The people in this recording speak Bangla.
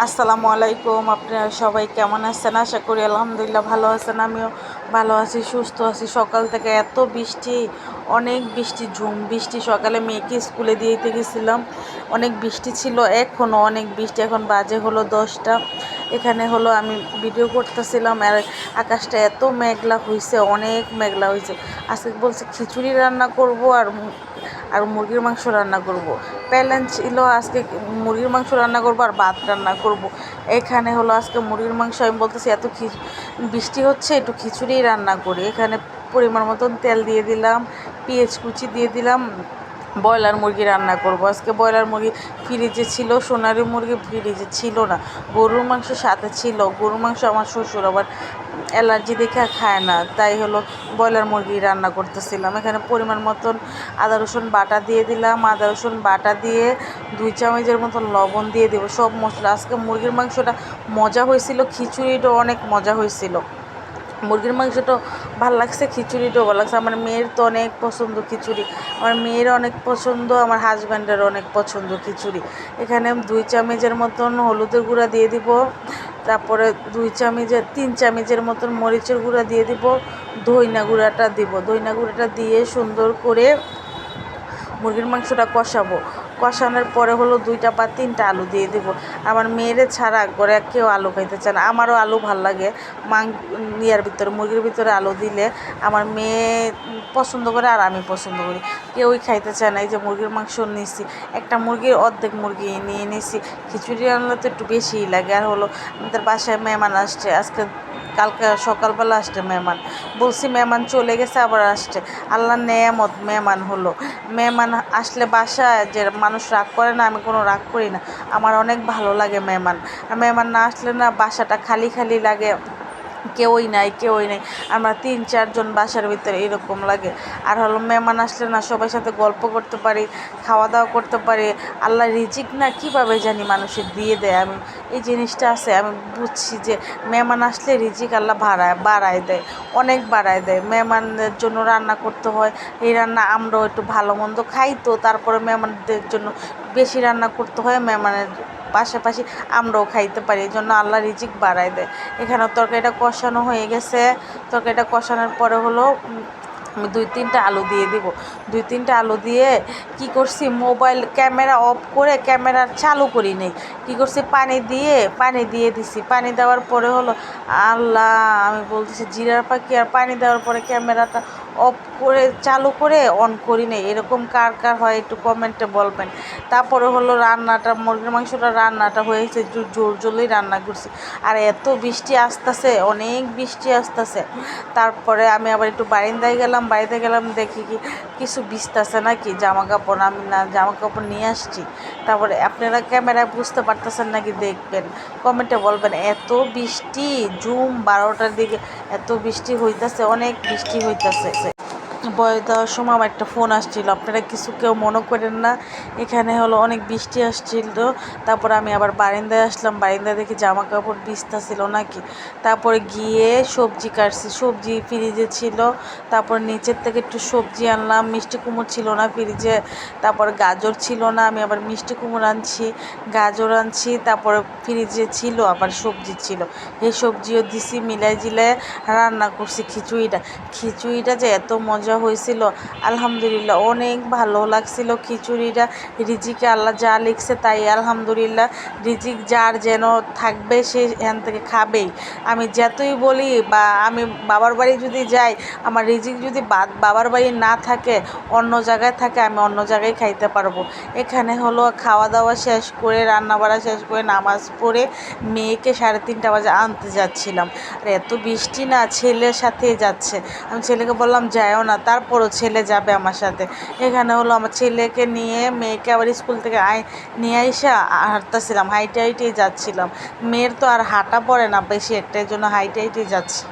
আসসালামু আলাইকুম। আপনারা সবাই কেমন আছেন? আশা করি আলহামদুলিল্লাহ ভালো আছেন। আমিও ভালো আছি, সুস্থ আছি। সকাল থেকে এত বৃষ্টি, অনেক বৃষ্টি, ঝুম বৃষ্টি। সকালে মেয়েকে স্কুলে দিতে গেছিলাম, অনেক বৃষ্টি ছিল। এখনও অনেক বৃষ্টি। এখন বাজে হলো 10টা। এখানে হলো আমি ভিডিও করতেছিলাম, আর আকাশটা এত মেঘলা হয়েছে, অনেক মেঘলা হয়েছে। আজকে বলছে খিচুড়ি রান্না করব আর মুরগির মাংস রান্না করব। প্ল্যান ছিল আজকে মুরগির মাংস রান্না করব আর ভাত রান্না করব। এখানে হলো আজকে মুরগির মাংস, আমি বলতেছি এত বৃষ্টি হচ্ছে, একটু খিচুড়ি রান্না করি। এখানে পরিমাণ মতন তেল দিয়ে দিলাম, পেঁয়াজ কুচি দিয়ে দিলাম। ব্রয়লার মুরগি রান্না করব আজকে। ব্রয়লার মুরগি ফ্রিজে ছিল, সোনালি মুরগি ফ্রিজে ছিল না, গরুর মাংস সাথে ছিল। গরুর মাংস আমার শ্বশুর আবার অ্যালার্জি দেখে খায় না, তাই হলো ব্রয়লার মুরগি রান্না করতেছিলাম। এখানে পরিমাণ মতন আদা রসুন বাটা দিয়ে দিলাম। আদা রসুন বাটা দিয়ে 2 চামচের মতন লবণ দিয়ে দেবো, সব মশলা। আজকে মুরগির মাংসটা মজা হয়েছিল, খিচুড়িটাও অনেক মজা হয়েছিল। মুরগির মাংসটাও ভালো লাগছে, খিচুড়িটাও ভালো লাগছে। আমার মেয়ের তো অনেক পছন্দ খিচুড়ি, আমার মেয়ের অনেক পছন্দ, আমার হাজব্যান্ডের অনেক পছন্দ খিচুড়ি। এখানে 2 চামচের মতন হলুদের গুঁড়া দিয়ে দিব, তারপরে 3 চামচের মতন মরিচের গুঁড়া দিয়ে দিব, ধইনা গুঁড়াটা দিব। ধইনা গুঁড়াটা দিয়ে সুন্দর করে মুরগির মাংসটা কষানোর পরে হলো 2টা বা 3টা আলু দিয়ে দেবো। আমার মেয়েরে ছাড়া করে কেউ আলু খাইতে চায় না। আমারও আলু ভাল লাগে, ভিতরে মুরগির ভিতরে আলু দিলে আমার মেয়ে পছন্দ করে আর আমি পছন্দ করি। কেউই খাইতে চায় না। এই যে মুরগির মাংস নিয়েছি, একটা মুরগির অর্ধেক মুরগি নিয়ে নিয়েছি। খিচুড়ি রান্না তো একটু বেশিই লাগে। আর হলো আমাদের বাসায় মেহমান আসছে আজকে, কালকে সকালবেলা আসছে মেহমান। বলছি মেহমান চলে গেছে, আবার আসছে। আল্লাহর নেয়ামত মেহমান হলো। মেহমান আসলে বাসায় যে মানুষ রাগ করে না, আমি কোনো রাগ করি না। আমার অনেক ভালো লাগে মেহমান। আর মেহমান না আসলে না বাসাটা খালি খালি লাগে, কেউই নাই। আমরা 3-4 জন বাসার ভিতরে, এরকম লাগে। আর হলো মেহমান আসলে না সবার সাথে গল্প করতে পারি, খাওয়া দাওয়া করতে পারি। আল্লাহ রিজিক না কীভাবে জানি মানুষের দিয়ে দেয়, আমি এই জিনিসটা আছে। আমি বুঝছি যে মেহমান আসলে রিজিক আল্লাহ বাড়ায় দেয়, অনেক বাড়ায় দেয়। মেহমানদের জন্য রান্না করতে হয়, এই রান্না আমরাও একটু ভালো মন্দ খাই, তো তারপরে মেহমানদের জন্য বেশি রান্না করতে হয়, মেহমানের পাশাপাশি আমরাও খাইতে পারি, এই জন্য আল্লাহ রিজিক বাড়ায় দেয়। এখানে তরকারিটা কষানো হয়ে গেছে। তরকারিটা কষানোর পরে হলো আমি 2-3টা আলু দিয়ে দিব। 2-3টা আলু দিয়ে কি করছি, মোবাইল ক্যামেরা অফ করে ক্যামেরা চালু করি নেই। কী করছি, পানি দিয়ে দিছি। পানি দেওয়ার পরে হলো আল্লাহ, আমি বলতেছি জিরার পাখি, আর পানি দেওয়ার পরে ক্যামেরাটা অফ করে চালু করে অন করি নেই। এরকম কার কার হয় একটু কমেন্টে বলবেন। তারপরে হলো মুরগির মাংসটা রান্নাটা হয়েছে, জোরেই রান্না করছি। আর এত বৃষ্টি আসতেছে, অনেক বৃষ্টি আসতেছে। তারপরে আমি আবার একটু বাড়িতে গেলাম, দেখি কিছু ভিজতেছে নাকি জামা কাপড়। আমি না জামা কাপড় নিয়ে আসছি। তারপরে আপনারা ক্যামেরায় বুঝতে পারতেছেন নাকি দেখবেন, কমেন্টে বলবেন। এত বৃষ্টি, জুম 12টার দিকে এত বৃষ্টি হইতেছে, অনেক বৃষ্টি হইতেছে। বয়স দেওয়ার সময় আমার একটা ফোন আসছিল, আপনারা কেউ মনে করেন না। এখানে হলো অনেক বৃষ্টি আসছিল। তারপর আমি আবার বারান্দায় আসলাম, বারান্দায় দেখি জামা কাপড় ভিজতেছিল নাকি। তারপরে গিয়ে সবজি কাটছি, সবজি ফ্রিজে ছিল। তারপর নিচের থেকে একটু সবজি আনলাম, মিষ্টি কুমড় ছিল না ফ্রিজে। তারপর গাজর ছিল না, আমি আবার মিষ্টি কুমড় আনছি, গাজর আনছি। তারপরে ফ্রিজে ছিল, আবার সবজি ছিল, এই সবজিও দিছি, মিলাই জিলাই রান্না করছি খিচুড়িটা যে এত মজা হয়েছিল, আলহামদুলিল্লাহ অনেক ভালো লাগছিল খিচুড়িটা। রিজিকে আল্লাহ যা লিখছে তাই, আলহামদুলিল্লাহ। রিজিক যার যেন থাকবে সে এখান থেকে খাবেই। আমি যতই বলি, বা আমি বাবার বাড়ি যদি যাই, আমার রিজিক যদি বাবার বাড়ি না থাকে, অন্য জায়গায় থাকে, আমি অন্য জায়গায় খাইতে পারবো। এখানে হলো খাওয়া দাওয়া শেষ করে, রান্না বাড়া শেষ করে, নামাজ পড়ে মেয়েকে 3:30 বাজে আনতে যাচ্ছিলাম। আর এত বৃষ্টি না, ছেলের সাথে যাচ্ছে। আমি ছেলেকে বললাম যায়ও না, তারপরও ছেলে যাবে আমার সাথে। এখানে হলো আমার ছেলেকে নিয়ে মেয়েকে আবার স্কুল থেকে নিয়ে আইসা হাঁটতেছিলাম, হাইটে যাচ্ছিলাম। মেয়ের তো আর হাঁটা পড়ে না বেশি একটা, এর জন্য হাইটে যাচ্ছি।